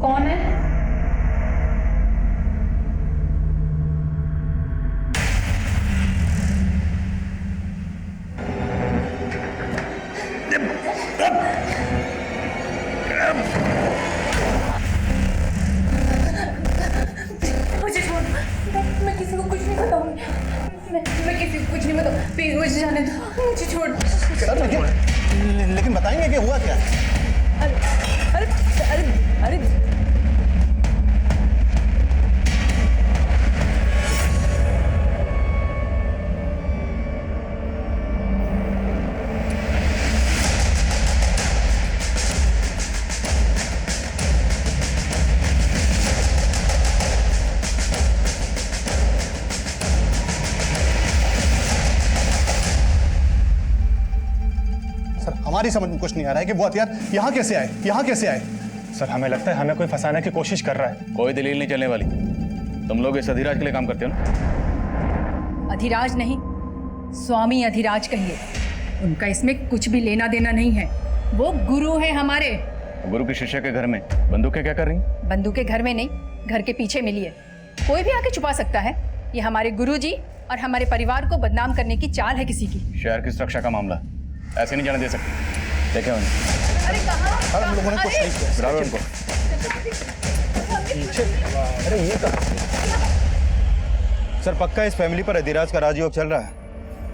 कौन है? मुझे छोड़, मैं किसी को कुछ नहीं बताऊंगी। मैं किसी को कुछ नहीं बताऊंगी। प्लीज मुझे जाने दो, मुझे छोड़। सर लेकिन बताएंगे कि हुआ क्या? अरे अरे अरे अरे हमारी समझ में कुछ नहीं आ रहा है कि वो हथियार यहाँ कैसे आए, यहाँ कैसे आए? सर हमें लगता है हमें कोई फंसाने की कोशिश कर रहा है। कोई दलील नहीं चलने वाली। तुम लोग इस अधिराज के लिए काम करते हो ना? अधिराज नहीं, स्वामी अधिराज कहिए। उनका इसमें कुछ भी लेना देना नहीं है। वो गुरु है हमारे। गुरु की शिष्य के घर में बंदूकें क्या कर रही हैं? बंदूकें घर में नहीं, घर के पीछे मिली है। कोई भी आके छुपा सकता है। ये हमारे गुरुजी और हमारे परिवार को बदनाम करने की चाल है किसी की। शहर की सुरक्षा का मामला, ऐसे नहीं जाने दे सकते। देखे उन्हें। अरे कहाँ? सर हम लोगों ने कुछ नहीं किया। बुलाओ उनको। अरे ये कहाँ? सर पक्का इस फैमिली पर अधिराज का राजयोग चल रहा है,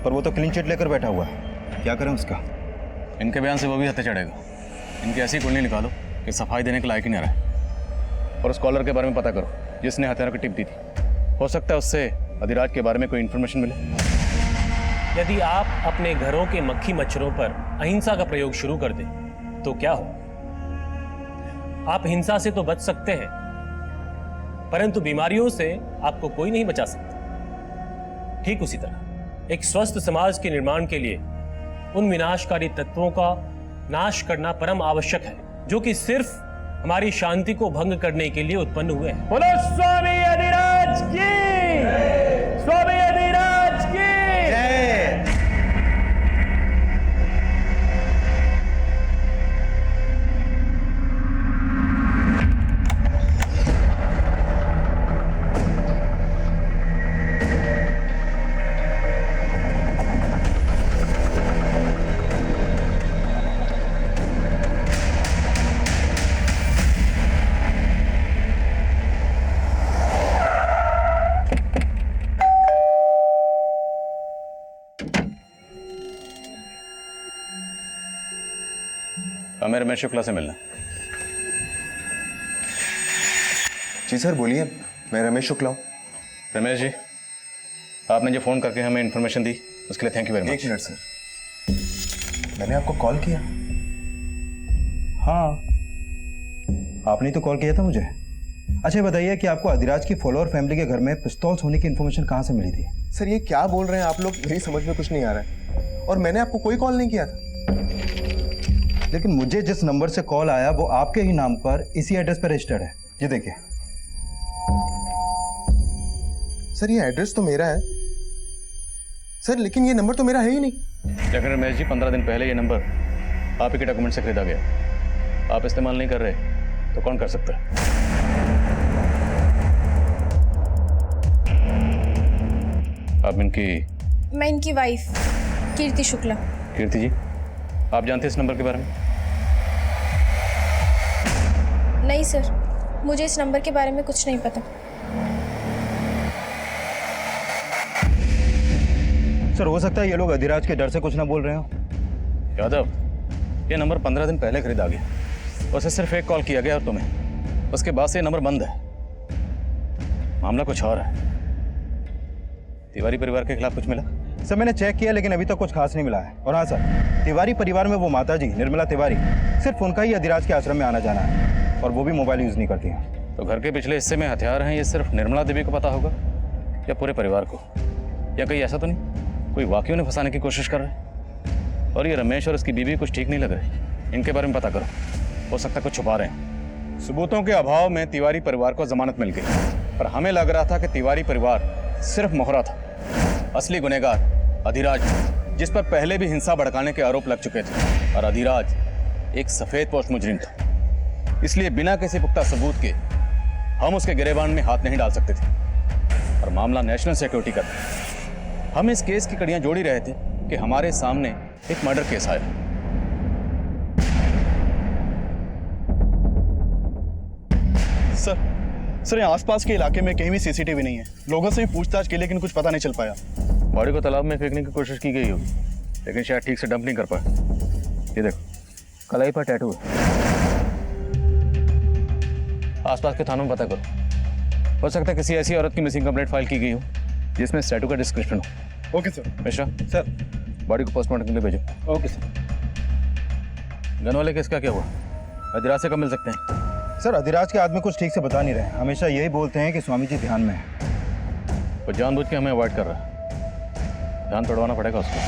पर वो तो क्लीन चिट लेकर बैठा हुआ है। क्या करें उसका? इनके बयान से वो भी हत्या चढ़ेगा। इनकी ऐसी कुंडली निकालो कि सफाई देने के लायक ही नहीं रहा। और उस कॉलर के बारे में पता करो जिसने हथियारों की टिप दी थी। हो सकता है उससे अधिराज के बारे में कोई इन्फॉर्मेशन मिले। यदि आप अपने घरों के मक्खी मच्छरों पर अहिंसा का प्रयोग शुरू कर दें तो क्या हो? आप हिंसा से तो बच सकते हैं, परंतु बीमारियों से आपको कोई नहीं बचा सकता। ठीक उसी तरह एक स्वस्थ समाज के निर्माण के लिए उन विनाशकारी तत्वों का नाश करना परम आवश्यक है जो कि सिर्फ हमारी शांति को भंग करने के लिए उत्पन्न हुए हैं। बोलो स्वामी अधिराज की, स्वामी अधिराज की। हमें रमेश शुक्ला से मिलना। जी सर बोलिए, मैं रमेश शुक्ला हूँ। रमेश जी, आपने जो फ़ोन करके हमें इन्फॉर्मेशन दी उसके लिए थैंक यू वेरी मच। एक मिनट सर, मैंने आपको कॉल किया? हाँ, आपने ही तो कॉल किया था मुझे। अच्छा ये बताइए कि आपको अधिराज की फॉलोअर फैमिली के घर में पिस्तौल्स होने की इन्फॉर्मेशन कहाँ से मिली थी? सर ये क्या बोल रहे हैं आप लोग, मेरी समझ में कुछ नहीं आ रहा है। और मैंने आपको कोई कॉल नहीं किया था। लेकिन मुझे जिस नंबर से कॉल आया वो आपके ही नाम पर इसी एड्रेस पर रजिस्टर्ड है। ये देखिए। सर ये एड्रेस तो मेरा है सर, लेकिन ये नंबर तो मेरा है ही नहीं। लेकिन रमेश जी 15 दिन पहले ये नंबर आप ही के डॉक्यूमेंट से खरीदा गया। आप इस्तेमाल नहीं कर रहे तो कौन कर सकता है? आप मैं इनकी वाइफ कीर्ति शुक्ला। कीर्ति जी, आप जानते हैं इस नंबर के बारे में? नहीं सर, मुझे इस नंबर के बारे में कुछ नहीं पता। सर हो सकता है ये लोग अधिराज के डर से कुछ ना बोल रहे हो। यादव, ये नंबर 15 दिन पहले खरीदा गया। उसे सिर्फ एक कॉल किया गया और तुम्हें, उसके बाद से ये नंबर बंद है। मामला कुछ और है। तिवारी परिवार के खिलाफ कुछ मिला? सर मैंने चेक किया लेकिन अभी तक कुछ खास नहीं मिला है। और हाँ सर, तिवारी परिवार में वो माता जी निर्मला तिवारी, सिर्फ उनका ही अधिराज के आश्रम में आना जाना है और वो भी मोबाइल यूज़ नहीं करती हैं। तो घर के पिछले हिस्से में हथियार हैं, ये सिर्फ निर्मला देवी को पता होगा या पूरे परिवार को? या कहीं ऐसा तो नहीं कोई वाकई उन्हें फंसाने की कोशिश कर रहा है? और ये रमेश और उसकी बीवी कुछ ठीक नहीं लग रहे। इनके बारे में पता करो, हो सकता है कुछ छुपा रहे हैं। सबूतों के अभाव में तिवारी परिवार को जमानत मिल गई, पर हमें लग रहा था कि तिवारी परिवार सिर्फ मोहरा था। असली गुनहगार अधिराज, जिस पर पहले भी हिंसा भड़काने के आरोप लग चुके थे। और अधिराज एक सफेद पोस्ट मुजरिम था। इसलिए बिना किसी पुख्ता सबूत के हम उसके गिरेबान में हाथ नहीं डाल सकते थे। और मामला नेशनल सिक्योरिटी का था। हम इस केस की कड़ियां जोड़ ही रहे थे कि हमारे सामने एक मर्डर केस आया। सर यहाँ आसपास के इलाके में कहीं भी सीसीटीवी नहीं है। लोगों से भी पूछताछ की लेकिन कुछ पता नहीं चल पाया। बॉडी को तालाब में फेंकने की कोशिश की गई होगी, लेकिन शायद ठीक से डंप नहीं कर पाए। ये देखो, कलाई पर टैटू है। आसपास के थानों में पता करो, हो सकता है किसी ऐसी औरत की मिसिंग कंप्लेंट फाइल की गई हो जिसमें इस टैटू का डिस्क्रिप्शन हो। Okay sir. Mishra, sir. Body को पोस्टमार्टम के लिए भेजो। Okay sir. गन वाले केस का क्या हुआ? अधिराज से कब मिल सकते हैं? सर अधिराज के आदमी कुछ ठीक से बता नहीं रहे, हमेशा यही बोलते हैं कि स्वामी जी ध्यान में है। वो जानबूझ के हमें अवॉइड कर रहा है, ध्यान तोड़वाना पड़ेगा उसको।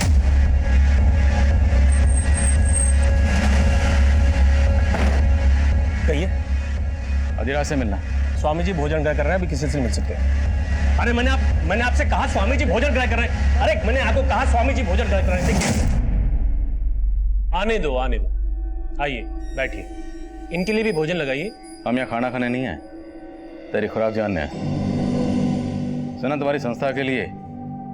कहिए। अधिराज से मिलना। स्वामी जी भोजन ग्रह कर रहे हैं, अभी किसी से मिल सकते हैं। अरे मैंने आपसे कहा स्वामी जी भोजन ग्रह कर रहे हैं। अरे मैंने आपको कहा स्वामी जी भोजन ग्रह कर रहे हैं। देखिए, आने दो। आइए बैठिए, इनके लिए भी भोजन लगाइए। हम यहाँ खाना खाने नहीं आए, तेरी खुराक जानने आए। सुना तुम्हारी संस्था के लिए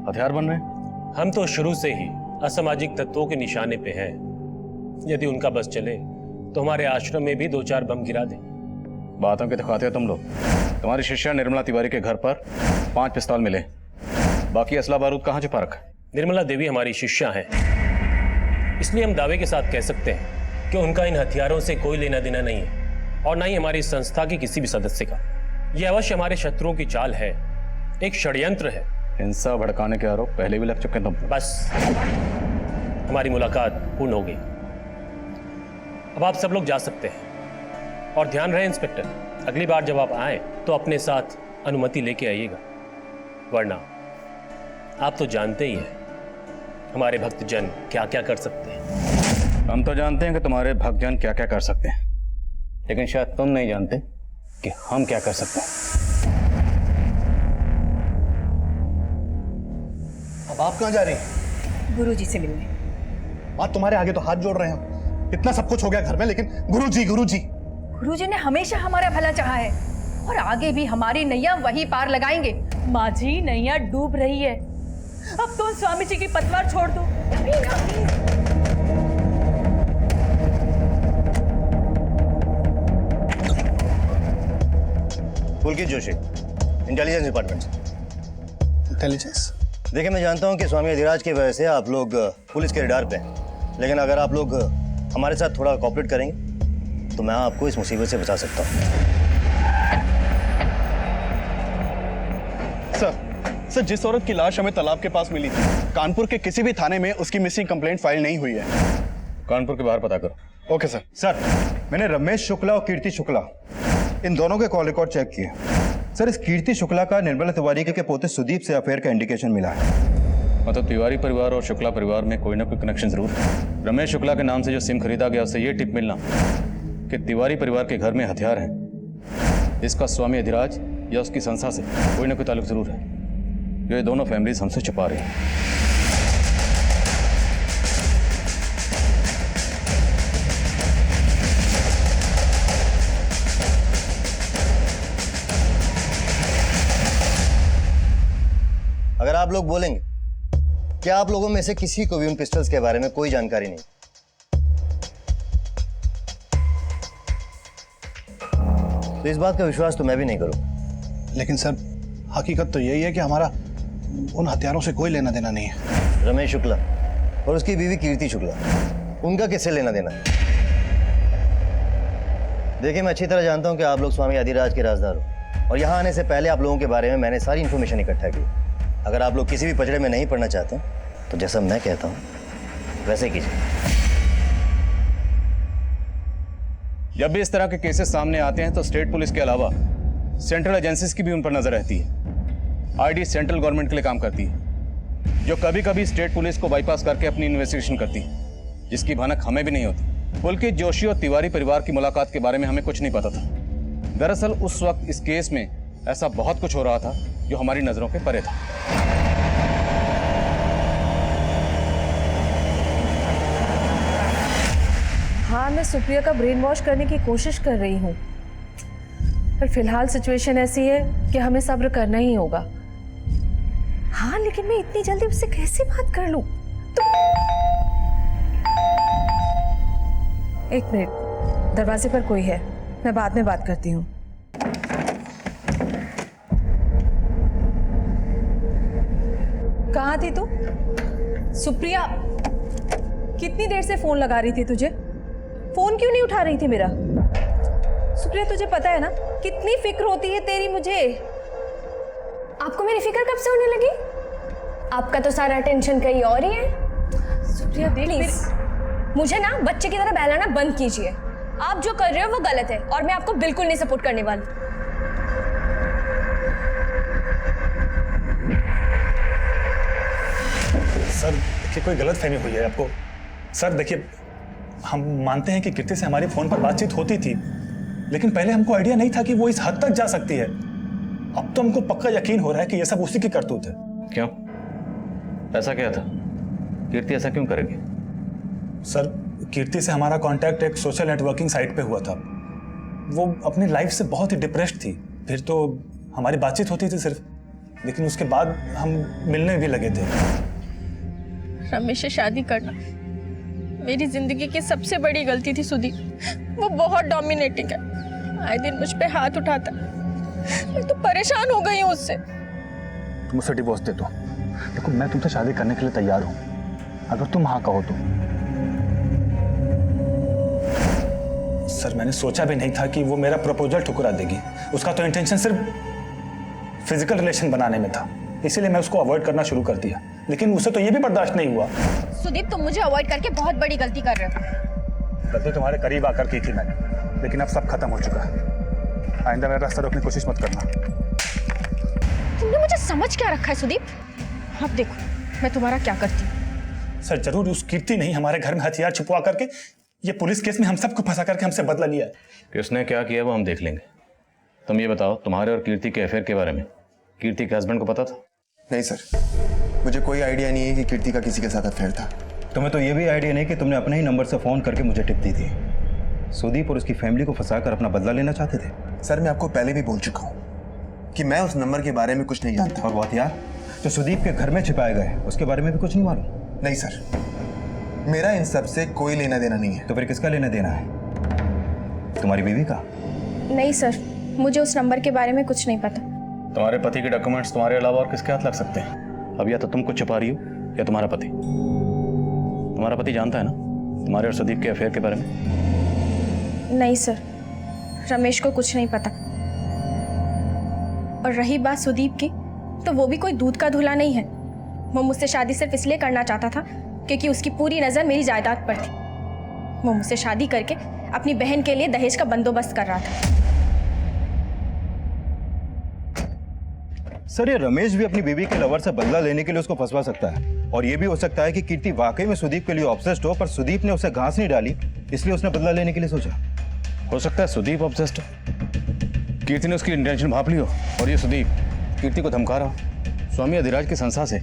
हथियार बन रहे हैं। हम तो शुरू से ही असामाजिक तत्वों के निशाने पे हैं। यदि उनका बस चले तो हमारे आश्रम में भी 2-4 बम गिरा दें। बातों के दिखाते हो तुम लोग। तुम्हारी शिष्या निर्मला तिवारी के घर पर 5 पिस्तौल मिले, बाकी असला बारूद कहाँ छुपा रखा? निर्मला देवी हमारी शिष्या हैं, इसलिए हम दावे के साथ कह सकते हैं कि उनका इन हथियारों से कोई लेना देना नहीं है, और ना ही हमारी संस्था की किसी भी सदस्य का। यह अवश्य हमारे शत्रुओं की चाल है, एक षड्यंत्र है। हिंसा भड़काने के आरोप पहले भी लग चुके हैं तुम। बस, हमारी मुलाकात पूर्ण हो गई। अब आप सब लोग जा सकते हैं। और ध्यान रहे इंस्पेक्टर, अगली बार जब आप आए तो अपने साथ अनुमति लेके आइएगा, वरना आप तो जानते ही हैं हमारे भक्तजन क्या क्या कर सकते हैं। हम तो जानते हैं कि तुम्हारे भक्तजन क्या क्या कर सकते हैं, लेकिन शायद तुम नहीं जानते कि हम क्या कर सकते हैं। अब आप कहाँ जा रही हैं? गुरुजी से मिलने। बात तुम्हारे आगे तो हाथ जोड़ रहे हैं। इतना सब कुछ हो गया घर में, लेकिन गुरुजी गुरुजी ने हमेशा हमारा भला चाहा है, और आगे भी हमारी नैया वही पार लगाएंगे। माँ जी, नैया डूब रही है, अब तो स्वामी जी की पतवार छोड़ दो। पुलकित जोशी, इंटेलिजेंस डिपार्टमेंट से। इंटेलिजेंस? देखिए, मैं जानता हूं कि स्वामी अधिराज की वजह से आप लोग पुलिस के रडार पे हैं, लेकिन अगर आप लोग हमारे साथ थोड़ा कोऑपरेट करेंगे तो मैं आपको इस मुसीबत से बचा सकता हूं। सर, जिस औरत की लाश हमें तालाब के पास मिली थी, कानपुर के किसी भी थाने में उसकी मिसिंग कंप्लेंट फाइल नहीं हुई है। कानपुर के बाहर पता करो। Okay sir. सर, मैंने रमेश शुक्ला और कीर्ति शुक्ला इन दोनों के कॉल रिकॉर्ड चेक किए। सर, इस कीर्ति शुक्ला का निर्मला तिवारी के पोते सुदीप से अफेयर का इंडिकेशन मिला है। मतलब तिवारी परिवार और शुक्ला परिवार में कोई ना कोई कनेक्शन जरूर है। रमेश शुक्ला के नाम से जो सिम खरीदा गया, उससे ये टिप मिलना कि तिवारी परिवार के घर में हथियार हैं। इसका स्वामी अधिराज या उसकी संस्था से कोई ना कोई ताल्लुक जरूर है, जो ये दोनों फैमिलीज हमसे छुपा रही हैं। अगर आप लोग बोलेंगे कि आप लोगों में से किसी को भी उन पिस्टल्स के बारे में कोई जानकारी नहीं, तो इस बात का विश्वास तो मैं भी नहीं करूं। लेकिन सर, हकीकत तो यही है कि हमारा उन हथियारों से कोई लेना देना नहीं है। रमेश शुक्ला और उसकी बीवी कीर्ति शुक्ला, उनका किससे लेना देना है? देखिए, मैं अच्छी तरह जानता हूं कि आप लोग स्वामी अधिराज के राजदार हो, और यहां आने से पहले आप लोगों के बारे में मैंने सारी इंफॉर्मेशन इकट्ठा की। अगर आप लोग किसी भी पचड़े में नहीं पड़ना चाहते तो जैसा मैं कहता हूं वैसे कीजिए। जब भी इस तरह के केसेस सामने आते हैं तो स्टेट पुलिस के अलावा सेंट्रल एजेंसीज की भी उन पर नजर रहती है। आईडी सेंट्रल गवर्नमेंट के लिए काम करती है, जो कभी कभी स्टेट पुलिस को बाईपास करके अपनी इन्वेस्टिगेशन करती है, जिसकी भनक हमें भी नहीं होती। पुलकित जोशी और तिवारी परिवार की मुलाकात के बारे में हमें कुछ नहीं पता था। दरअसल उस वक्त इस केस में ऐसा बहुत कुछ हो रहा था जो हमारी नजरों के परे था। हाँ, मैं सुप्रिया का ब्रेन वॉश करने की कोशिश कर रही हूँ, पर फिलहाल सिचुएशन ऐसी है कि हमें सब्र करना ही होगा। हाँ, लेकिन मैं इतनी जल्दी उससे कैसे बात कर लूं? एक मिनट, दरवाजे पर कोई है, मैं बाद में बात करती हूँ। कहाँ थी तू? सुप्रिया, कितनी देर से फोन लगा रही थी तुझे? फोन क्यों नहीं उठा रही थी मेरा? सुप्रिया, तुझे पता है ना कितनी फिक्र होती है तेरी मुझे। आपको मेरी फिक्र कब से होने लगी? आपका तो सारा टेंशन कहीं और ही है। सुप्रिया देख, प्लीज मुझे ना बच्चे की तरह बहलाना बंद कीजिए। आप जो कर रहे हो वो गलत है और मैं आपको बिल्कुल नहीं सपोर्ट करने वाली। सर देखिए, कोई गलत फहमी हुई है आपको। सर देखिए, हम मानते हैं कि कीर्ति से हमारी फोन पर बातचीत होती थी, लेकिन पहले हमको आइडिया नहीं था कि वो इस हद तक जा सकती है। अब तो हमको पक्का यकीन हो रहा है कि ये सब उसी की करतूत है। क्यों? ऐसा क्या था? कीर्ति ऐसा क्यों करेगी? सर, कीर्ति से हमारा कांटेक्ट एक सोशल नेटवर्किंग साइट पे हुआ था। वो अपनी लाइफ से बहुत ही डिप्रेस्ड थी। फिर तो हमारी बातचीत होती थी सिर्फ, लेकिन उसके बाद हम मिलने भी लगे थे। रमेश से शादी करना मेरी जिंदगी की सबसे बड़ी गलती थी सुदीप। वो बहुत डोमिनेटिंग है, आए दिन मुझ पे हाथ उठाता। मैं तो परेशान हो गई हूँ उससे। तुम उसे डिवोर्स दे दो। देखो, मैं तुमसे शादी करने के लिए तैयार हूँ, अगर तुम हाँ कहो तो। सर, मैंने सोचा भी नहीं था कि वो मेरा प्रपोजल ठुकरा देगी। उसका तो इंटेंशन सिर्फ फिजिकल रिलेशन बनाने में था, इसीलिए मैं उसको अवॉइड करना शुरू कर दिया। लेकिन उसे तो ये भी बर्दाश्त नहीं हुआ। सुदीप, तुम मुझे अवॉइड करके बहुत बड़ी गलती कर रहे हो। गलती तुम्हारे करीब आकर की थी मैंने, लेकिन अब सब खत्म हो चुका है। आइंदा मेरा रास्ता रोकने की कोशिश मत करना। तुमने मुझे समझ क्या रखा है सुदीप? अब देखो मैं तुम्हारा क्या करती हूँ। सर, जरूर उस कीर्ति नहीं हमारे घर में हथियार छुपवा करके ये पुलिस केस में हम सबको फंसा करके हमसे बदला लिया है। किसने क्या किया वो हम देख लेंगे। तुम ये बताओ, तुम्हारे और कीर्ति के अफेयर के बारे में कीर्ति के हस्बैंड को पता था? नहीं सर, मुझे कोई आइडिया नहीं है कि कीर्ति का किसी के साथ अफेयर था। तुम्हें तो ये भी आइडिया नहीं कि तुमने अपने ही नंबर से फ़ोन करके मुझे टिप दी थी। सुदीप और उसकी फैमिली को फंसाकर अपना बदला लेना चाहते थे। सर, मैं आपको पहले भी बोल चुका हूँ कि मैं उस नंबर के बारे में कुछ नहीं जानता। और वो हथियार जो सुदीप के घर में छिपाए गए उसके बारे में भी कुछ नहीं मालूम? नहीं सर, मेरा इन सब से कोई लेना देना नहीं है। तो फिर किसका लेना देना है? तुम्हारी बीवी का? नहीं सर, मुझे उस नंबर के बारे में कुछ नहीं पता। तुम्हारे पति के डॉक्यूमेंट्स तुम्हारे अलावा और किसके हाथ लग सकते हैं? अब या तो तुम कुछ छुपा रही हो या तुम्हारा पति। तुम्हारा पति जानता है ना तुम्हारे और सुदीप के अफेयर के बारे में? नहीं सर, रमेश को कुछ नहीं पता। और रही बात सुदीप की, तो वो भी कोई दूध का धुला नहीं है। वो मुझसे शादी सिर्फ इसलिए करना चाहता था क्योंकि उसकी पूरी नज़र मेरी जायदाद पर थी। वो मुझसे शादी करके अपनी बहन के लिए दहेज का बंदोबस्त कर रहा था। सर, ये रमेश भी अपनी बीवी के लवर से बदला लेने के लिए उसको फंसवा सकता है। और ये भी हो सकता है कि कीर्ति वाकई में सुदीप के लिए ऑब्सेस्ड हो, पर सुदीप ने उसे घास नहीं डाली, इसलिए उसने बदला लेने के लिए सोचा। हो सकता है सुदीप ऑब्सेस्ड हो, कीर्ति ने उसकी इंटेंशन भाप ली हो और ये सुदीप कीर्ति को धमका रहा हो। स्वामी अधिराज की संस्था से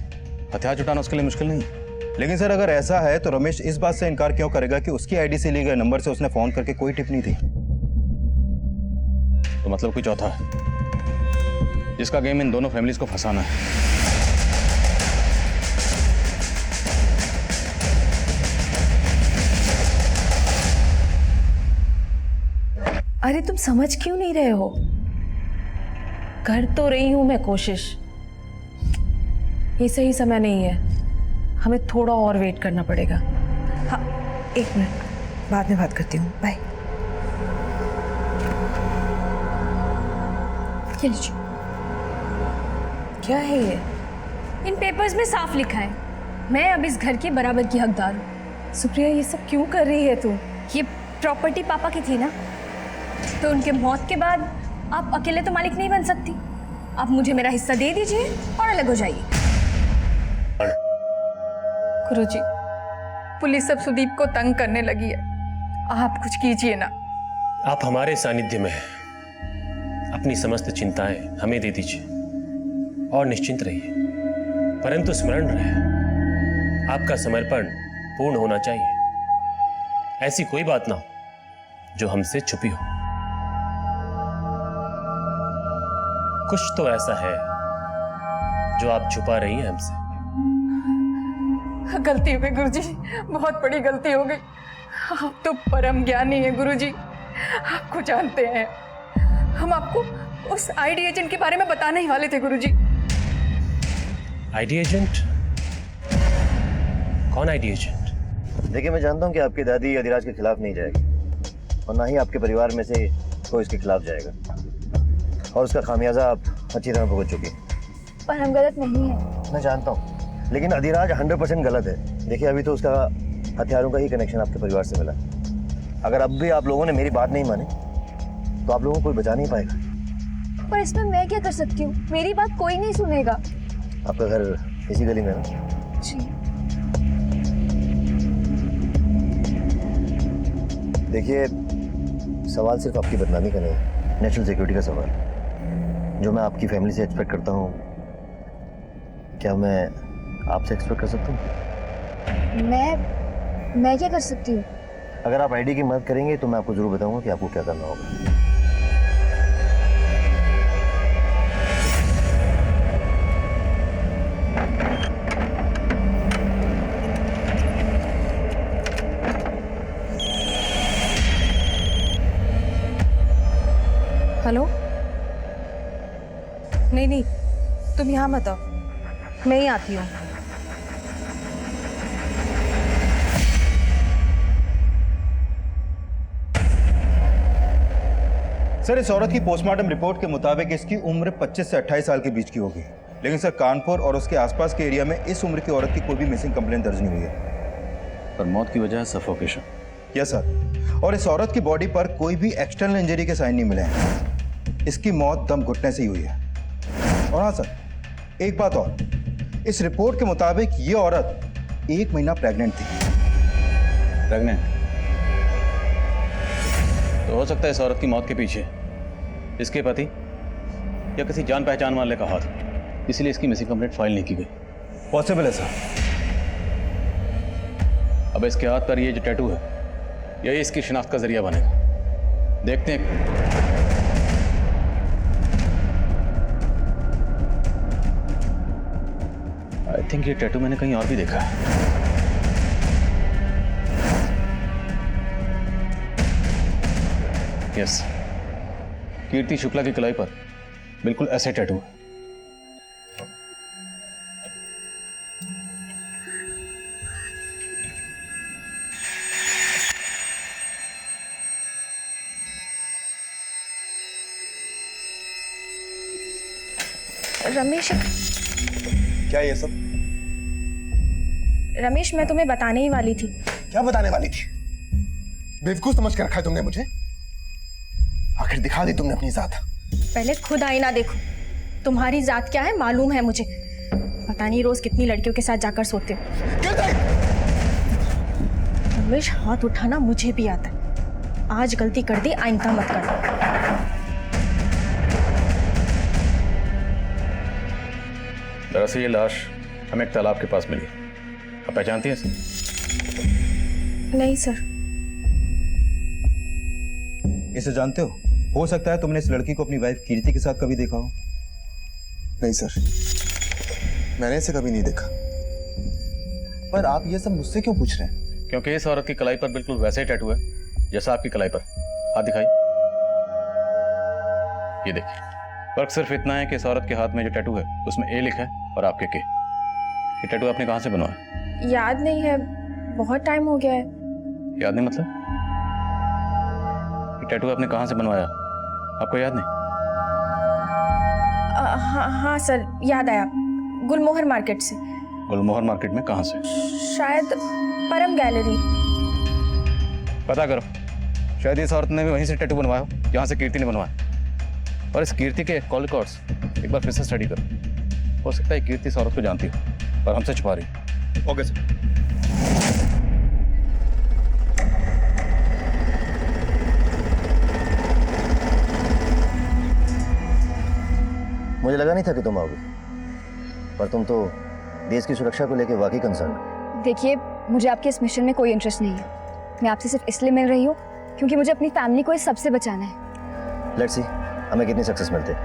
हथियार जुटाना उसके लिए मुश्किल नहीं है। लेकिन सर, अगर ऐसा है तो रमेश इस बात से इनकार क्यों करेगा कि उसकी आईडी से लिए गए नंबर से उसने फोन करके कोई टिप नहीं दी? तो मतलब कोई चौथा है जिसका गेम इन दोनों फैमिलीज को फंसाना है। अरे तुम समझ क्यों नहीं रहे हो? कर तो रही हूं मैं कोशिश। ये सही समय नहीं है, हमें थोड़ा और वेट करना पड़ेगा। हाँ, एक मिनट, बाद में बात करती हूँ। बाय। ये लीजिए। क्या है ये? इन पेपर्स में साफ लिखा है, मैं अब इस घर की बराबर की हकदार हूँ। सुप्रिया, ये सब क्यों कर रही है तू? ये प्रॉपर्टी पापा की थी ना, तो उनके मौत के बाद आप अकेले तो मालिक नहीं बन सकती। आप मुझे मेरा हिस्सा दे दीजिए और अलग हो जाइए। गुरुजी, पुलिस अब सुदीप को तंग करने लगी है, आप कुछ कीजिए ना। आप हमारे सानिध्य में हैं, अपनी समस्त चिंताएं हमें दे दीजिए और निश्चिंत रहिए। परंतु स्मरण रहे, आपका समर्पण पूर्ण होना चाहिए। ऐसी कोई बात ना हो जो हमसे छुपी हो। कुछ तो ऐसा है जो आप छुपा रही हैं हमसे। गलती हो गई गुरुजी, बहुत बड़ी गलती हो गई। आप तो परम ज्ञानी हैं गुरुजी, आपको जानते हैं। हम आपको उस आईडी एजेंट के बारे में बताने ही वाले थे गुरुजी। ID agent? कौन आईडी एजेंट? देखिए, मैं जानता हूँ कि आपकी दादी अधिराज के खिलाफ नहीं जाएगी और ना ही आपके परिवार में से कोई इसके खिलाफ जाएगा, और उसका खामियाजा आप अच्छी तरह भुगत चुकी हैं। पर हम गलत नहीं है। मैं जानता हूँ, लेकिन अधिराज 100% गलत है। देखिए, अभी तो उसका हथियारों का ही कनेक्शन आपके परिवार से मिला। अगर अब भी आप लोगों ने मेरी बात नहीं मानी तो आप लोगों को कोई बचा नहीं पाएगा। पर इसमें मैं क्या कर सकती हूँ? मेरी बात कोई नहीं सुनेगा। आपका घर इसी गली में है ना? जी। देखिए, सवाल सिर्फ आपकी बदनामी का नहीं है, नेशनल सिक्योरिटी का सवाल, जो मैं आपकी फैमिली से एक्सपेक्ट करता हूँ। क्या मैं आपसे एक्सपेक्ट कर सकता हूँ? मैं क्या कर सकती हूँ? अगर आप आईडी की मदद करेंगे तो मैं आपको जरूर बताऊंगा कि आपको क्या करना होगा। हेलो? नहीं, तुम यहाँ मत आओ, मैं ही आती हूँ। सर, इस औरत की पोस्टमार्टम रिपोर्ट के मुताबिक इसकी उम्र 25 से 28 साल के बीच की होगी, लेकिन सर कानपुर और उसके आसपास के एरिया में इस उम्र की औरत की कोई भी मिसिंग कंप्लेंट दर्ज नहीं हुई है। पर मौत की वजह है सफोकेशन। यस सर, और इस औरत की बॉडी पर कोई भी एक्सटर्नल इंजरी के साइन नहीं मिले हैं। इसकी मौत दम घुटने से ही हुई है। और हाँ सर, एक बात और, इस रिपोर्ट के मुताबिक ये औरत 1 महीना प्रेग्नेंट थी। प्रेग्नेंट? तो हो सकता है इस औरत की मौत के पीछे इसके पति या किसी जान पहचान वाले का हाथ, इसलिए इसकी मिसिंग कंप्लेंट फाइल नहीं की गई। पॉसिबल है सर। अब इसके हाथ पर ये जो टैटू है, यही इसकी शिनाख्त का जरिया बनेगा। देखते हैं। आई थिंक ये टैटू मैंने कहीं और भी देखा है। यस, कीर्ति शुक्ला की कलाई पर बिल्कुल ऐसे टैटू है। रमेश, क्या ये सब? रमेश, मैं तुम्हें बताने ही वाली थी। क्या बताने वाली थी? बेवकूफ समझ के रखा है तुमने मुझे? आखिर दिखा दी तुमने अपनी जात। पहले खुद आईना देखो, तुम्हारी जात क्या है मालूम है मुझे। पता नहीं रोज कितनी लड़कियों के साथ जाकर सोते हो। रमेश, हाथ उठाना मुझे भी आता है। आज गलती कर दी, आइंदा मत करना। दरअसल ये लाश हमें एक तालाब के पास मिली। आप पहचानती हैं इसे? नहीं सर। इसे जानते हो? हो सकता है तुमने इस लड़की को अपनी वाइफ कीर्ति के साथ कभी देखा हो। नहीं सर, मैंने इसे कभी नहीं देखा। पर आप ये सब मुझसे क्यों पूछ रहे हैं? क्योंकि इस औरत की कलाई पर बिल्कुल वैसे ही टैटू है जैसा आपकी कलाई पर। हाथ दिखाई। ये देखिए, फर्क सिर्फ इतना है कि इस औरत के हाथ में जो टैटू है उसमें ए लिखा है और आपके के। ये टैटू आपने कहाँ से बनवाया? याद नहीं है, बहुत टाइम हो गया है। याद नहीं मतलब? ये टैटू आपने कहाँ से बनवाया, आपको याद नहीं? हाँ सर, याद आया। गुलमोहर मार्केट से। गुलमोहर मार्केट में कहाँ से? शायद परम गैलरी। पता करो, शायद इस औरत ने भी वहीं से टैटू बनवाया हो जहाँ से कीर्ति ने बनवाया। और इस कीर्ति के कॉल रिकॉर्ड्स एक बार फिर से स्टडी करो। हो सकता है कीर्ति इस औरत को जानती हो और हमसे छुपा रही। Okay sir. मुझे लगा नहीं था कि तुम आओगे, पर तुम तो देश की सुरक्षा को लेकर वाकई कंसर्न हो। देखिए, मुझे आपके इस मिशन में कोई इंटरेस्ट नहीं है। मैं आपसे सिर्फ इसलिए मिल रही हूँ क्योंकि मुझे अपनी फैमिली को इस सबसे बचाना है। लेट्स सी हमें कितनी सक्सेस मिलते हैं।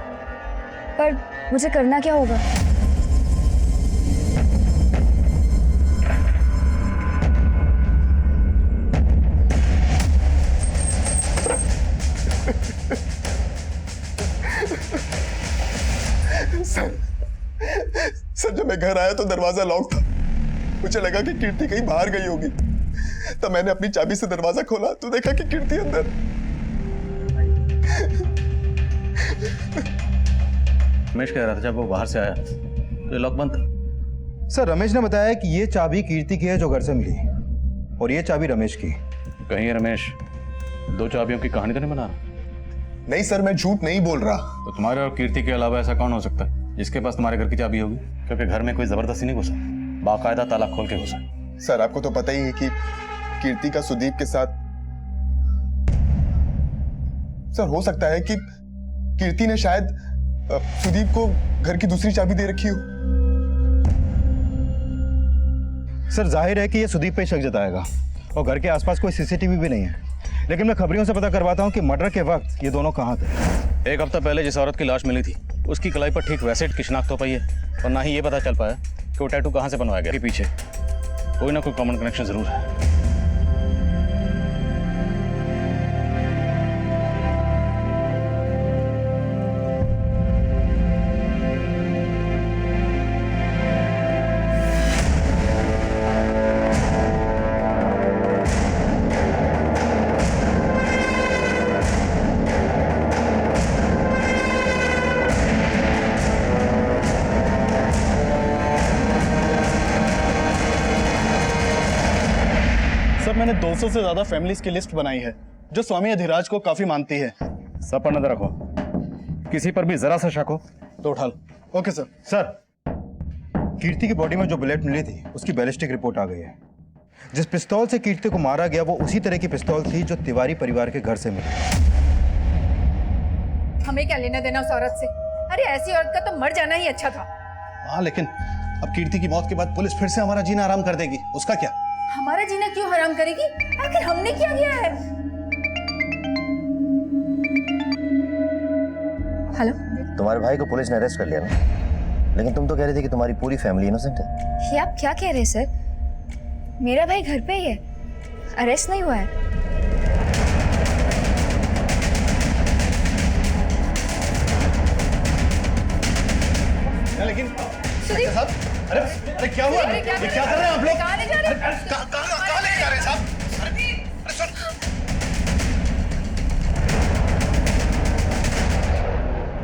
पर मुझे करना क्या होगा? सर जब मैं घर आया तो दरवाजा लॉक था। मुझे लगा कि कीर्ति कहीं बाहर गई होगी। तब मैंने अपनी चाबी से दरवाजा खोला तो देखा कि कीर्ति अंदर। रमेश कह रहा था जब वो बाहर से आया तो ये लॉक बंद था। सर रमेश ने बताया कि ये चाबी कीर्ति की है जो घर से मिली, और ये चाबी रमेश की। कहीं रमेश दो चाबियों की कहानी तो नहीं बना रहा? नहीं सर, मैं झूठ नहीं बोल रहा। तो तुम्हारे और कीर्ति के अलावा ऐसा कौन हो सकता है जिसके पास तुम्हारे घर की चाबी होगी? क्योंकि घर में कोई जबरदस्ती नहीं घुसा, बाकायदा ताला खोल के घुसा। सर आपको तो पता ही है कि कीर्ति का सुदीप के साथ। सर हो सकता है कि कीर्ति ने शायद सुदीप को घर की दूसरी चाबी दे रखी हो। सर जाहिर है कि ये सुदीप पे शक जताएगा, और घर के आसपास कोई सीसीटीवी भी नहीं है। लेकिन मैं खबरियों से पता करवाता हूँ कि मर्डर के वक्त ये दोनों कहाँ थे। एक हफ्ता पहले जिस औरत की लाश मिली थी उसकी कलाई पर ठीक वैसे की शिनाख्त हो पाई है, और ना ही ये पता चल पाया कि वो टैटू कहाँ से बनवाया गया। के पीछे कोई ना कोई कॉमन कनेक्शन जरूर है। सर मैंने 200 से ज्यादा फैमिलीज की लिस्ट बनाई है जो स्वामी अधिराज को काफी मानती है। सब पर नजर रखो, किसी पर भी जरा सा शक हो तो उठा लो। Okay sir. सर कीर्ति की बॉडी में जो बुलेट मिली थी उसकी बैलिस्टिक रिपोर्ट आ गई है। जिस पिस्तौल से कीर्ति को मारा गया वो उसी तरह की पिस्तौल थी जो तिवारी परिवार के घर से मिली। हमें क्या लेना देना उस औरत से? अरे ऐसी औरत का तो मर जाना ही अच्छा था। हाँ लेकिन अब कीर्ति की मौत के बाद पुलिस फिर से हमारा जीना आराम कर देगी, उसका क्या? हमारा जीना क्यों हराम करेगी? आखिर हमने क्या किया है? हेलो, तुम्हारे भाई को पुलिस ने अरेस्ट कर लिया ना, लेकिन तुम तो कह रही थी कि तुम्हारी पूरी फैमिली इनोसेंट है। ये आप क्या कह रहे हैं सर? मेरा भाई घर पे ही है, अरेस्ट नहीं हुआ है। लेकिन साहब, अरे क्या हुआ? ये क्या कर रहे हैं आप लोग? कहाँ ले जा रहे हैं? कहाँ ले जा रहे हैं साहब? अरे सुन।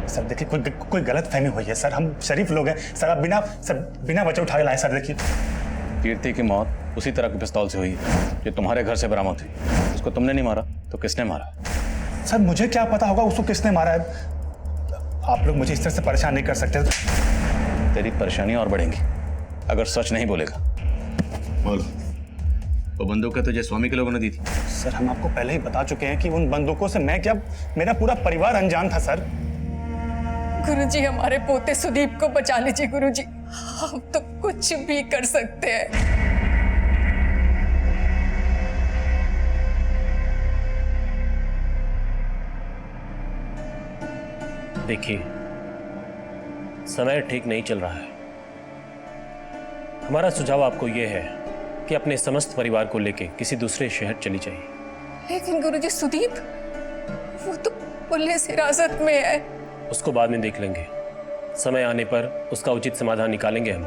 सर देखिए कोई गलत फहमी हुई है सर। हम शरीफ लोग हैं सर। आप बिना वजह उठा के लाए सर। देखिए कीर्ति की मौत उसी तरह की पिस्तौल से हुई जो तुम्हारे घर से बरामद हुई। उसको तुमने नहीं मारा तो किसने मारा? सर मुझे क्या पता होगा उसको किसने मारा है। आप लोग मुझे इस तरह से परेशान नहीं कर सकते। तेरी परेशानियां और बढ़ेंगी अगर सच नहीं बोलेगा। बोलो, वो बंदूकें तुझे स्वामी के लोगों ने दी थी? सर हम आपको पहले ही बता चुके हैं कि उन बंदूकों से मैं क्या, मेरा पूरा परिवार अनजान था सर। गुरुजी हमारे पोते सुदीप को बचा लीजिए गुरुजी, हम तो कुछ भी कर सकते हैं। देखिए समय ठीक नहीं चल रहा है। हमारा सुझाव आपको यह है कि अपने समस्त परिवार को लेकर किसी दूसरे शहर चली जाइए। लेकिन गुरुजी सुदीप, वो तो पुलिस हिरासत में है। उसको बाद में देख लेंगे, समय आने पर उसका उचित समाधान निकालेंगे हम।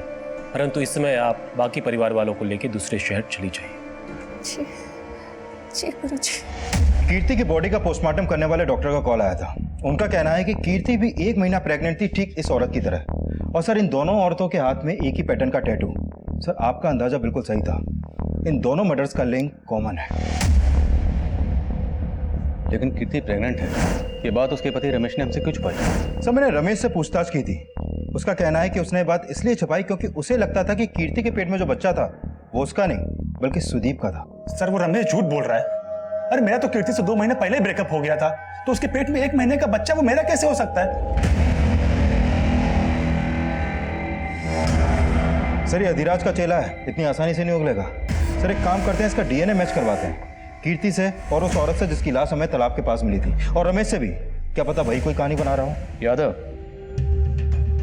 परंतु इस समय आप बाकी परिवार वालों को लेकर दूसरे शहर चली जाइए। जी गुरुजी। कीर्ति की बॉडी का पोस्टमार्टम करने वाले डॉक्टर का कॉल आया था। उनका कहना है कि कीर्ति भी 1 महीना प्रेग्नेंट थी, ठीक इस औरत की तरह। और सर इन दोनों औरतों के हाथ में एक ही पैटर्न का टैटू। सर आपका अंदाजा बिल्कुल सही था, इन दोनों मर्डर्स का लिंक कॉमन है। लेकिन कीर्ति प्रेग्नेंट है, ये बात उसके पति रमेश ने हमसे क्यों छुपाई? सर मैंने रमेश से पूछताछ की थी। उसका कहना है कि उसने बात इसलिए छुपाई क्योंकि उसे लगता था कि कीर्ति के पेट में जो बच्चा था वो उसका नहीं बल्कि सुदीप का था। सर वो रमेश झूठ बोल रहा है। अरे मेरा तो कीर्ति से 2 महीने पहले ही ब्रेकअप हो गया था, तो उसके पेट में 1 महीने का बच्चा वो मेरा कैसे हो सकता है? सर ये अधिराज का चेला है, इतनी आसानी से नहीं उगलेगा। सर एक काम करते हैं, इसका डीएनए मैच करवाते हैं। कीर्ति से और उस औरत से जिसकी लाश हमें तालाब के पास मिली थी, और रमेश से भी। क्या पता वही कोई कहानी बना रहा हूँ। यादव,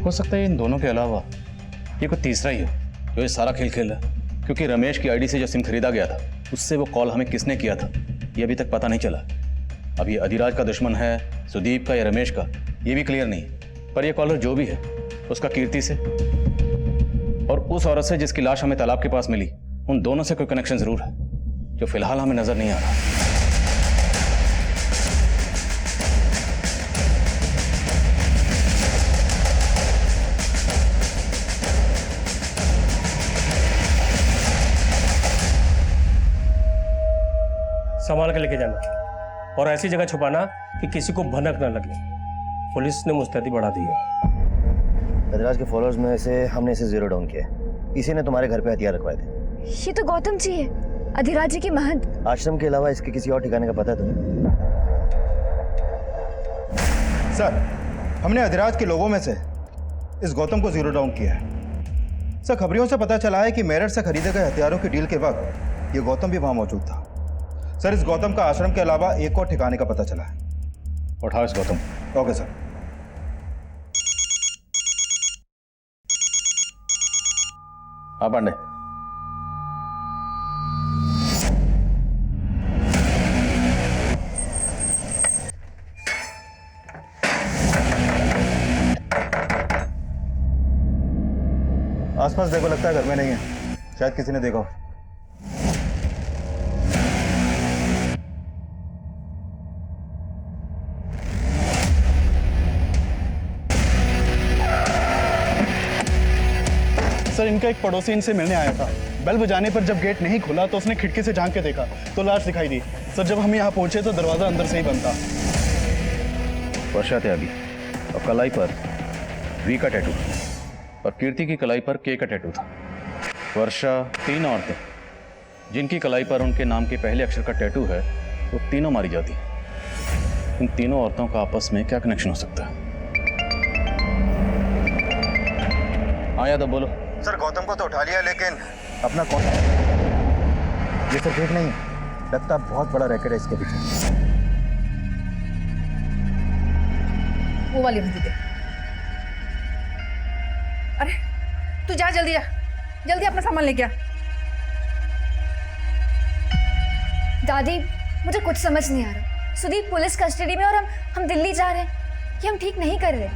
हो सकता है इन दोनों के अलावा ये कोई तीसरा ही हो जो ये सारा खेल खेल रहा है। क्योंकि रमेश की आईडी से जो सिम खरीदा गया था, उससे वो कॉल हमें किसने किया था ये अभी तक पता नहीं चला। अब ये अधिराज का दुश्मन है, सुदीप का या रमेश का, ये भी क्लियर नहीं है। पर ये कॉलर जो भी है उसका कीर्ति से और उस औरत से जिसकी लाश हमें तालाब के पास मिली, उन दोनों से कोई कनेक्शन जरूर है जो फिलहाल हमें नजर नहीं आ रहा। संभाल के लेके जाना और ऐसी जगह छुपाना कि किसी को भनक न लगे। पुलिस ने मुस्तैदी बढ़ा दी है। अधिराज के फॉलोअर्स में से हमने इसे जीरो डाउन किया है। इसी ने तुम्हारे घर पे हथियार रखवाए थे। ये तो गौतम जी है, अधिराज जी की महंत। आश्रम के अलावा इसके किसी और ठिकाने का पता है तुम्हें? सर, हमने अधिराज के लोगों में से इस गौतम को जीरो डाउन किया है। सर, खबरियों से पता चला है कि मेरठ से खरीदे गए हथियारों की डील के वक्त ये गौतम भी वहां मौजूद था। सर, इस गौतम का आश्रम के अलावा एक और ठिकाने का पता चला है। उठाओ इस गौतम। Okay sir. हाँ पांडे। आसपास देखो, लगता है घर में नहीं है। शायद किसी ने देखा हो। सर, इनका एक पड़ोसी इनसे मिलने आया था। बेल बजाने पर जब गेट नहीं खुला तो उसने खिड़की से झांक के देखा तो लाश दिखाई दी। सर, जब हम यहाँ पहुंचे तो दरवाजा अंदर से ही बंद था। वर्षा त्यागी और कलाई पर वी का टैटू और कीर्ति की कलाई पर के का टैटू था। वर्षा 3 औरतें जिनकी कलाई पर उनके नाम के पहले अक्षर का टैटू है, वो तीनों मारी जाती हैं। इन तीनों औरतों का आपस में क्या कनेक्शन हो सकता है? हाँ यादव, बोलो। सर, गौतम को तो उठा लिया, लेकिन अपना कौन? ये सर ठीक नहीं है। लगता है बहुत बड़ा रैकेट है इसके पीछे। वो वाली बंदी दे। अरे तू जा, जल्दी जा, जल्दी अपना सामान लेके आ। दादी, मुझे कुछ समझ नहीं आ रहा। सुदीप पुलिस कस्टडी में और हम दिल्ली जा रहे हैं। ये हम ठीक नहीं कर रहे।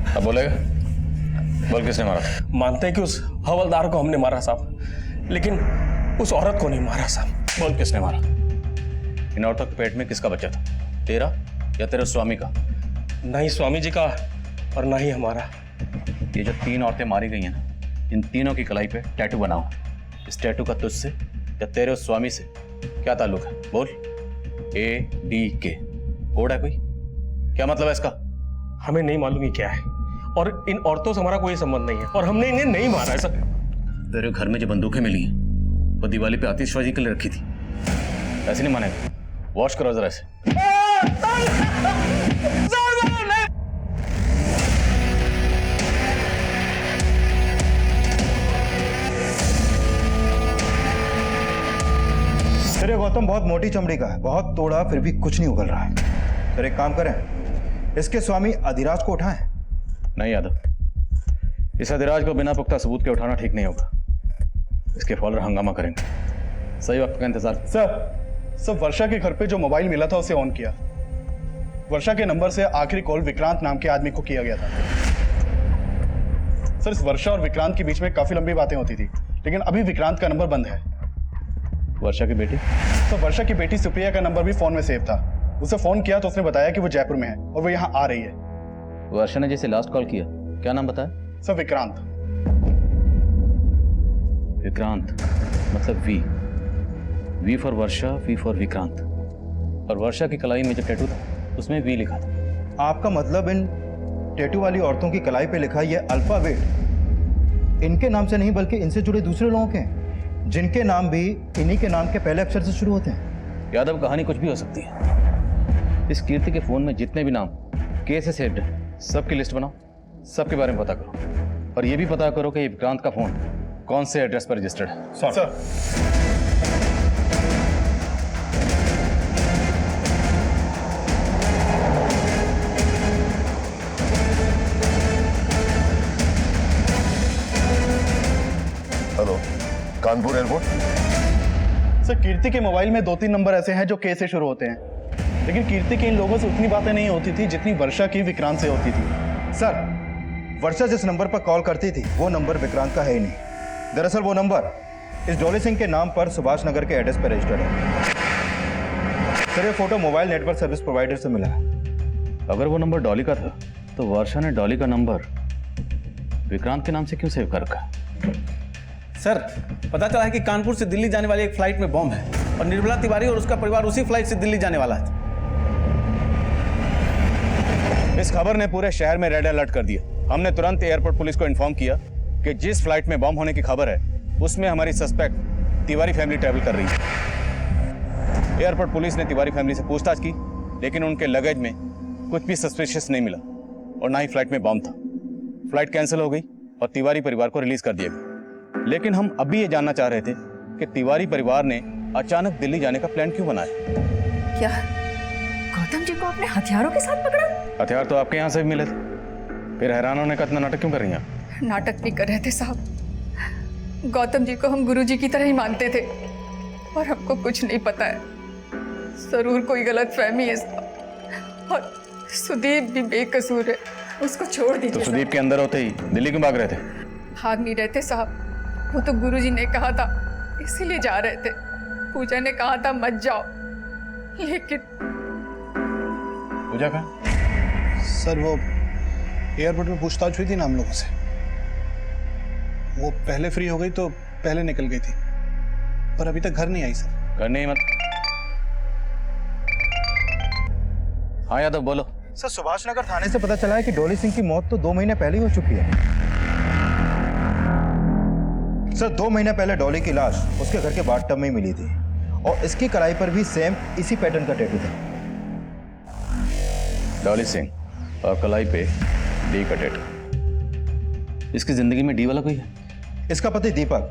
अब बोलेगा? बोल, किसने मारा? मानते हैं कि उस हवलदार को हमने मारा साहब, लेकिन उस औरत को नहीं मारा साहब। बोल, किसने मारा? इन औरतों के पेट में किसका बच्चा था? तेरा या तेरे स्वामी का? ना ही स्वामी जी का और ना ही हमारा। ये जो 3 औरतें मारी गई हैं ना, इन तीनों की कलाई पे टैटू बनाओ। इस टैटू का तुझसे या तेरे उस स्वामी से क्या ताल्लुक है? बोल। ADK कोड है कोई? क्या मतलब है इसका? हमें नहीं मालूम ये क्या है, और इन औरतों से हमारा कोई संबंध नहीं है, और हमने इन्हें नहीं मारा है सर। तेरे घर में जो बंदूकें मिली हैं वो दिवाली पे आतिशबाजी के लिए रखी थी। ऐसे नहीं मानेगा। वॉश करो जरा इसे। सर, ये गौतम बहुत मोटी चमड़ी का है। बहुत तोड़ा फिर भी कुछ नहीं उगल रहा है। सर, एक काम करें, इसके स्वामी अधिराज को उठाएं। नहीं यादव, इस अधिराज को बिना पुख्ता सबूत के उठाना ठीक नहीं होगा। इसके फॉलोअर हंगामा करेंगे। सही वक्त का इंतजार। सर, वर्षा के घर पे जो मोबाइल मिला था उसे ऑन किया। वर्षा के नंबर से आखिरी कॉल विक्रांत नाम के आदमी को किया गया था। सर, इस वर्षा और विक्रांत के बीच में काफी लंबी बातें होती थी, लेकिन अभी विक्रांत का नंबर बंद है। वर्षा की बेटी? तो वर्षा की बेटी सुप्रिया का नंबर भी फोन में सेव था। उसे फोन किया तो उसने बताया कि वो जयपुर में है और वो यहाँ आ रही है। वर्षा ने जैसे लास्ट कॉल किया, क्या नाम बताया? सर, विक्रांत। विक्रांत मतलब V for Varsha, V for Vikrant. और वर्षा की कलाई में जो टैटू था उसमें वी लिखा था। आपका मतलब इन टैटू वाली औरतों की कलाई पे लिखा ये अल्फाबेट इनके नाम से नहीं बल्कि इनसे जुड़े दूसरे लोगों के हैं, जिनके नाम भी इन्हीं के नाम के पहले अक्षर से शुरू होते हैं। यादव, कहानी कुछ भी हो सकती है। इस कीर्ति के फोन में जितने भी नाम के से सेव्ड है, सबकी लिस्ट बनाओ, सबके बारे में पता करो। और ये भी पता करो कि ये विक्रांत का फोन कौन से एड्रेस पर रजिस्टर्ड है। Sir hello, Kanpur airport. Sir Kirti के मोबाइल में 2-3 नंबर ऐसे हैं जो के से शुरू होते हैं, लेकिन कीर्ति की इन लोगों से उतनी बातें नहीं होती थी जितनी वर्षा की विक्रांत से होती थी। सर, वर्षा जिस नंबर पर कॉल करती थी वो नंबर विक्रांत का है ही नहीं। दरअसल वो नंबर इस डॉली सिंह के नाम पर सुभाष नगर के एड्रेस पर रजिस्टर्ड है। सर ये photo mobile network service provider से मिला है। अगर वो नंबर डॉली का था तो वर्षा ने डॉली का नंबर विक्रांत के नाम से क्यों सेव कर रखा? सर, पता चला है कि कानपुर से दिल्ली जाने वाली एक फ्लाइट में बॉम्ब है और निर्मला तिवारी और उसका परिवार उसी फ्लाइट से दिल्ली जाने वाला है। इस खबर ने पूरे शहर में रेड अलर्ट कर दिया। हमने तुरंत एयरपोर्ट पुलिस को इन्फॉर्म किया कि जिस फ्लाइट में बॉम्ब होने की खबर है उसमें हमारी सस्पेक्ट तिवारी फैमिली ट्रैवल कर रही है। एयरपोर्ट पुलिस ने तिवारी फैमिली से पूछताछ की, लेकिन उनके लगेज में कुछ भी सस्पिशियस नहीं मिला और ना ही फ्लाइट में बॉम्ब था। फ्लाइट कैंसिल हो गई और तिवारी परिवार को रिलीज कर दिया गया। लेकिन हम अभी ये जानना चाह रहे थे कि तिवारी परिवार ने अचानक दिल्ली जाने का प्लान क्यों बनाया। क्या गौतम जी को आपने हथियारों के साथ पकड़ा? हथियार तो आपके यहाँ से भी मिले थे, फिर हैरान होने का इतना नाटक क्यों कर रही हैं आप? नाटक नहीं कर रहे थे साहब। गौतम जी को हम गुरुजी की तरह ही मानते थे और हमको कुछ नहीं पता है। जरूर कोई गलत फहमी है साहब। और सुदीप भी बेकसूर है, उसको छोड़ दीजिए। तो सुदीप के अंदर होते ही दिल्ली क्यों भाग रहे थे? भाग नहीं रहे थे साहब, वो तो गुरुजी ने कहा था इसीलिए जा रहे थे। पूजा ने कहा था मत जाओ, लेकिन पूजा का सर वो एयरपोर्ट में पूछताछ हुई थी ना हम लोगों से, वो पहले फ्री हो गई तो पहले निकल गई थी, पर अभी तक घर नहीं आई सर। घर नहीं मत। हाँ यादव बोलो। सर सुभाष नगर थाने से पता चला है कि डॉली सिंह की मौत तो 2 महीने पहले ही हो चुकी है। सर 2 महीने पहले डॉली की लाश उसके घर के बाथटब में ही मिली थी और इसकी कलाई पर भी सेम इसी पैटर्न का टैटू था। डॉली सिंह और कलाई पे डी का टैटू। इसकी जिंदगी में डी वाला कोई है? इसका पति दीपक।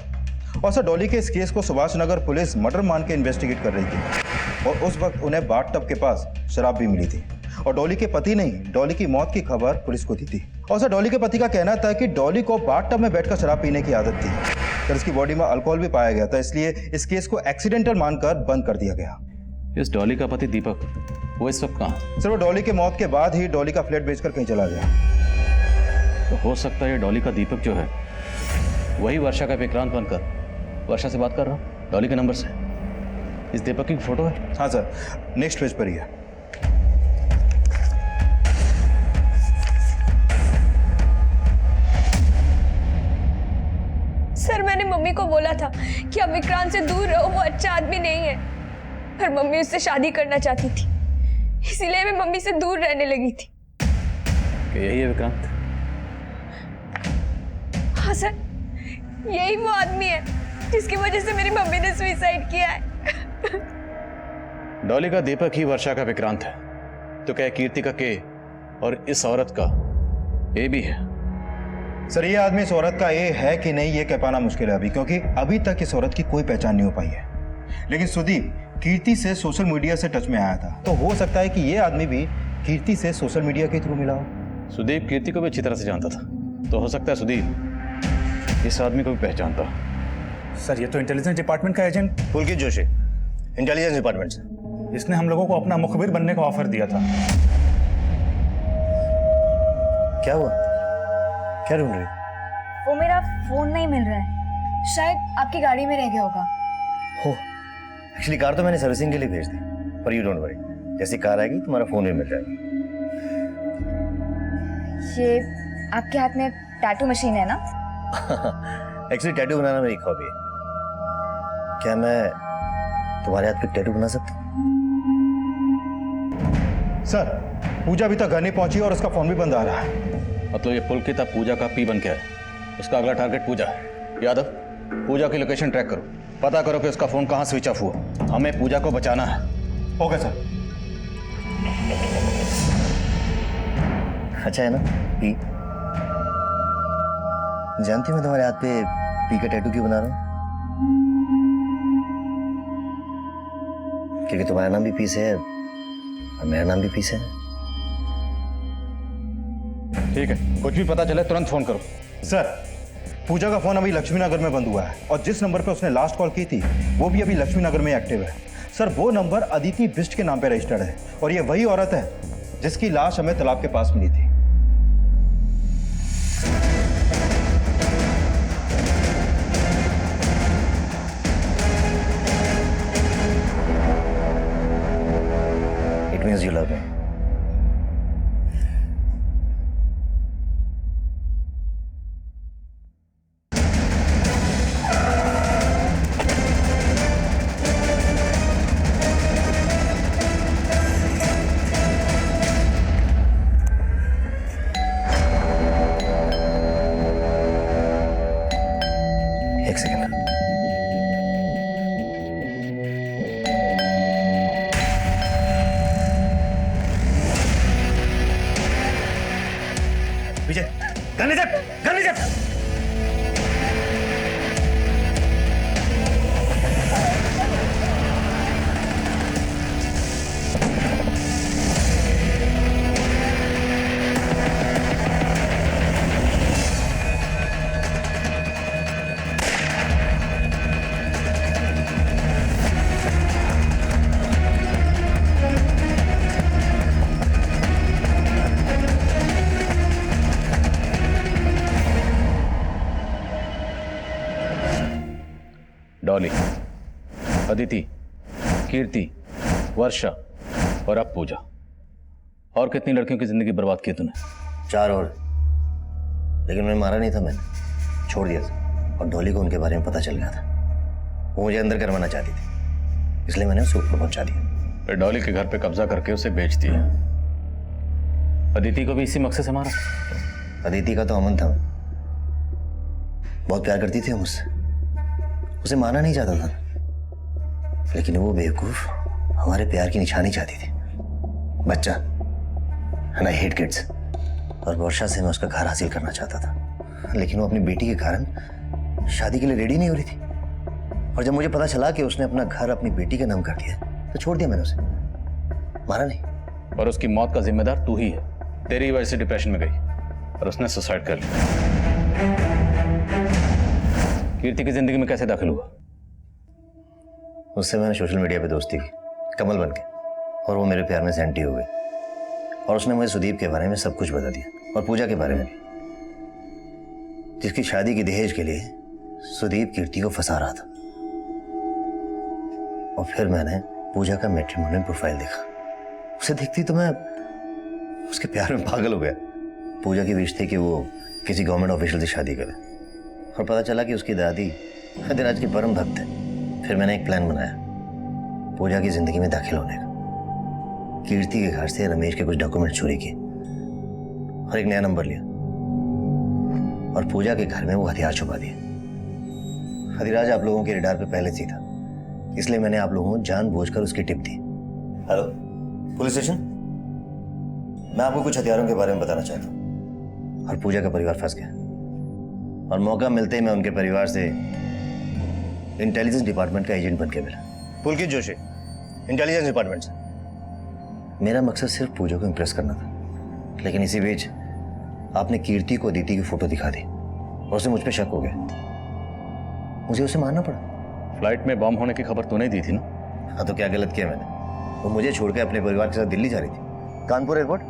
और सर डॉली के इस केस को सुभाष नगर पुलिस मर्डर मान के इन्वेस्टिगेट कर रही थी और उस वक्त उन्हें बाथटब के पास शराब भी मिली थी और डॉली के पति ने डॉली की मौत की खबर पुलिस को दी थी। और सर डॉली के पति का कहना था कि डॉली को बाथटब में बैठकर शराब पीने की आदत थी। सर इसकी बॉडी में अल्कोहल भी पाया गया था, इसलिए इस केस को एक्सीडेंटल मानकर बंद कर दिया गया। इस डॉली का पति दीपक वो इस वक्त कहाँ? सर वो डॉली के मौत के बाद ही डॉली का फ्लैट बेचकर कहीं चला गया। तो हो सकता है ये डॉली का दीपक जो है वही वर्षा का विक्रांत बनकर वर्षा से बात कर रहा हूँ डॉली के नंबर से। इस दीपक की फोटो है? हाँ सर, नेक्स्ट पेज पर ही है। सर मैंने मम्मी को बोला था कि अब विक्रांत से दूर रहो, वो अच्छा आदमी नहीं है। पर मम्मी उससे शादी करना चाहती थी, इसीलिए मैं मम्मी से दूर रहने लगी थी। कि यही है विक्रांत? हाँ सर, यही वो आदमी है जिसकी वजह से मेरी मम्मी ने सुसाइड किया है। डॉली का दीपक ही वर्षा का विक्रांत है, तो क्या कीर्ति का के और इस औरत का ए भी है? सर ये आदमी इस औरत का ए है कि नहीं ये कह पाना मुश्किल है अभी, क्योंकि अभी तक इस औरत की कोई पहचान नहीं हो पाई है। लेकिन सुदीप कीर्ति से सोशल मीडिया से टच में आया था, तो हो सकता है कि ये आदमी भी कीर्ति से सोशल मीडिया के थ्रू मिला हो। सुदीप कीर्ति को भी अच्छी तरह से जानता था, तो हो सकता है सुदीप इस आदमी को भी पहचानता। सर ये तो इंटेलिजेंस डिपार्टमेंट का एजेंट पुलकित जोशी, इंटेलिजेंस डिपार्टमेंट से। इसने हम लोगों को अपना मुखबिर बनने का ऑफर दिया था। क्या हुआ? क्या ढूंढ रही? वो मेरा फोन नहीं मिल रहा है, शायद आपकी गाड़ी में रह गया होगा। हो, एक्चुअली कार तो मैंने सर्विसिंग के लिए भेज दी, पर यू डोंट वरी, जैसी कार आएगी तुम्हारा फोन भी मिल जाएगा। ये आपके हाथ में टैटू मशीन है ना? एक्चुअली टैटू बनाना मेरी हॉबी है। क्या मैं तुम्हारे हाथ पे टैटू बना सकता हूँ? सर पूजा अभी तक घर नहीं पहुंची और उसका फोन भी बंद आ रहा है। मतलब ये पुलकित अब पूजा का पी बन के है, उसका अगला टारगेट पूजा है। यादव पूजा की लोकेशन ट्रैक करो, पता करो कि उसका फोन कहाँ स्विच ऑफ हुआ। हमें पूजा को बचाना है। Okay sir. अच्छा है ना पी? जानती मैं तुम्हारे हाथ पे पी का टैटू क्यों बना रहा हूँ? क्योंकि तुम्हारा नाम भी पी से है और मेरा नाम भी पी से है। ठीक है, कुछ भी पता चले तुरंत फोन करो। सर, पूजा का फोन अभी लक्ष्मी नगर में बंद हुआ है और जिस नंबर पे उसने लास्ट कॉल की थी वो भी अभी लक्ष्मी नगर में एक्टिव है। सर, वो नंबर अदिति बिष्ट के नाम पे रजिस्टर्ड है और ये वही औरत है जिसकी लाश हमें तालाब के पास मिली थी। It means you love me. एक सेकंड। विजय, गन लीजिए, गन लीजिए। डॉली, अदिति, कीर्ति, वर्षा और अब पूजा। और कितनी लड़कियों की जिंदगी बर्बाद की तूने? 4 और, लेकिन उन्हें मारा नहीं था मैंने, छोड़ दिया था। और डॉली को उनके बारे में पता चल गया था। वो मुझे अंदर करवाना चाहती थी, इसलिए मैंने उसे ऊपर पहुंचा दिया। फिर डॉली के घर पे कब्जा करके उसे बेच दिया। अदिति को भी इसी मकसद से मारा? अदिति का तो अमन था, बहुत प्यार करती थी मुझसे, उसे मारना नहीं चाहता था, लेकिन वो बेवकूफ हमारे प्यार की निशानी चाहती थी। बच्चा, एंड आई हेट किड्स। और वर्षा से मैं उसका घर हासिल करना चाहता था, लेकिन वो अपनी बेटी के कारण शादी के लिए रेडी नहीं हो रही थी। और जब मुझे पता चला कि उसने अपना घर अपनी बेटी के नाम कर दिया तो छोड़ दिया मैंने उसे, मारा नहीं। और उसकी मौत का जिम्मेदार तू ही है। तेरी वजह से डिप्रेशन में गई और उसने सुसाइड कर लिया। कीर्ति की जिंदगी में कैसे दाखिल हुआ? उससे मैंने सोशल मीडिया पे दोस्ती की, कमल बन के, और वो मेरे प्यार में सेंटी हो गई। और उसने मुझे सुदीप के बारे में सब कुछ बता दिया, और पूजा के बारे में भी, जिसकी शादी की दहेज के लिए सुदीप कीर्ति को फंसा रहा था। और फिर मैंने पूजा का मैट्रिमोनियल प्रोफाइल देखा। उसे देखती तो मैं उसके प्यार में पागल हो गया। पूजा की विश थी कि वो किसी गवर्नमेंट ऑफिशियल से शादी करे, और पता चला कि उसकी दादी अधिराज की परम भक्त है। फिर मैंने एक प्लान बनाया पूजा की जिंदगी में दाखिल होने का। कीर्ति के घर से रमेश के कुछ डॉक्यूमेंट चोरी किए और एक नया नंबर लिया, और पूजा के घर में वो हथियार छुपा दिए। अधिराज आप लोगों के रडार पे पहले से ही था, इसलिए मैंने आप लोगों को जानबूझकर उसकी टिप दी। हेलो पुलिस स्टेशन, मैं आपको कुछ हथियारों के बारे में बताना चाहता हूँ। और पूजा का परिवार फंस गया, और मौका मिलते ही मैं उनके परिवार से इंटेलिजेंस डिपार्टमेंट का एजेंट बन के मिला। पुलकित जोशी, इंटेलिजेंस डिपार्टमेंट से। मेरा मकसद सिर्फ पूजा को इंप्रेस करना था, लेकिन इसी बीच आपने कीर्ति को अदिति की फोटो दिखा दी और उसे मुझ पे शक हो गया। मुझे उसे मारना पड़ा। फ्लाइट में बम होने की खबर तूने दी थी ना? हाँ, तो क्या गलत किया मैंने? वो मुझे छोड़ के अपने परिवार के साथ दिल्ली जा रही थी। कानपुर एयरपोर्ट,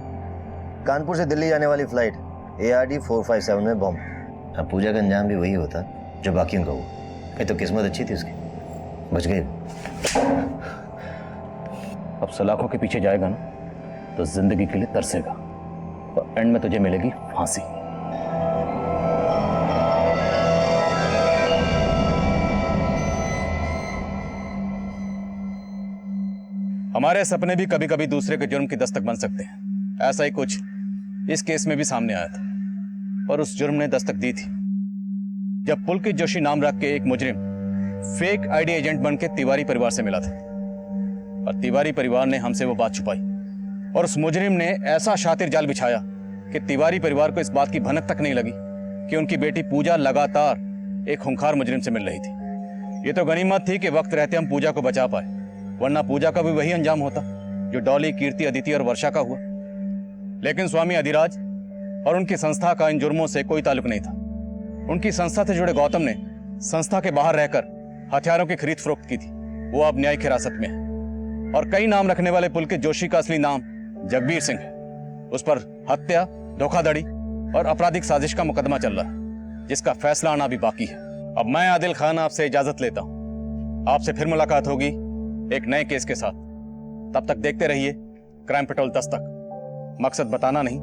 कानपुर से दिल्ली जाने वाली फ्लाइट ARD 457 में बम। अब पूजा का अंजाम भी वही होता जो बाकियों का हुआ। ये तो किस्मत अच्छी थी उसकी, बच गई। अब सलाखों के पीछे जाएगा ना तो जिंदगी के लिए तरसेगा, और एंड में तुझे मिलेगी फांसी। हमारे सपने भी कभी कभी दूसरे के जुर्म की दस्तक बन सकते हैं। ऐसा ही कुछ इस केस में भी सामने आया था, और उस जुर्म ने दस्तक दी थी जब पुलकित जोशी नाम रख के एक मुजरिम फेक आईडी एजेंट बन के तिवारी परिवार से मिला था, और तिवारी परिवार ने हमसे वो बात छुपाई, और उस मुजरिम ने ऐसा शातिर जाल बिछाया कि तिवारी परिवार को इस बात की भनक तक नहीं लगी कि उनकी बेटी पूजा लगातार एक खूंखार मुजरिम से मिल रही थी। ये तो गनीमत थी कि वक्त रहते हम पूजा को बचा पाए, वरना पूजा का भी वही अंजाम होता जो डॉली, कीर्ति, अदिति और वर्षा का हुआ। लेकिन स्वामी अधिराज और उनकी संस्था का इन जुर्मों से कोई ताल्लुक नहीं था। उनकी संस्था से जुड़े गौतम ने संस्था के बाहर रहकर हथियारों की खरीद फरोख्त की थी। वो अब न्यायिक हिरासत में है और कई नाम रखने वाले पुलकित जोशी का असली नाम जगबीर सिंह है। उस पर हत्या, धोखाधड़ी और आपराधिक साजिश का मुकदमा चल रहा है, जिसका फैसला आना भी बाकी है। अब मैं आदिल खान आपसे इजाजत लेता हूं। आपसे फिर मुलाकात होगी एक नए केस के साथ। तब तक देखते रहिए क्राइम पेट्रोल 10 तक। मकसद बताना नहीं,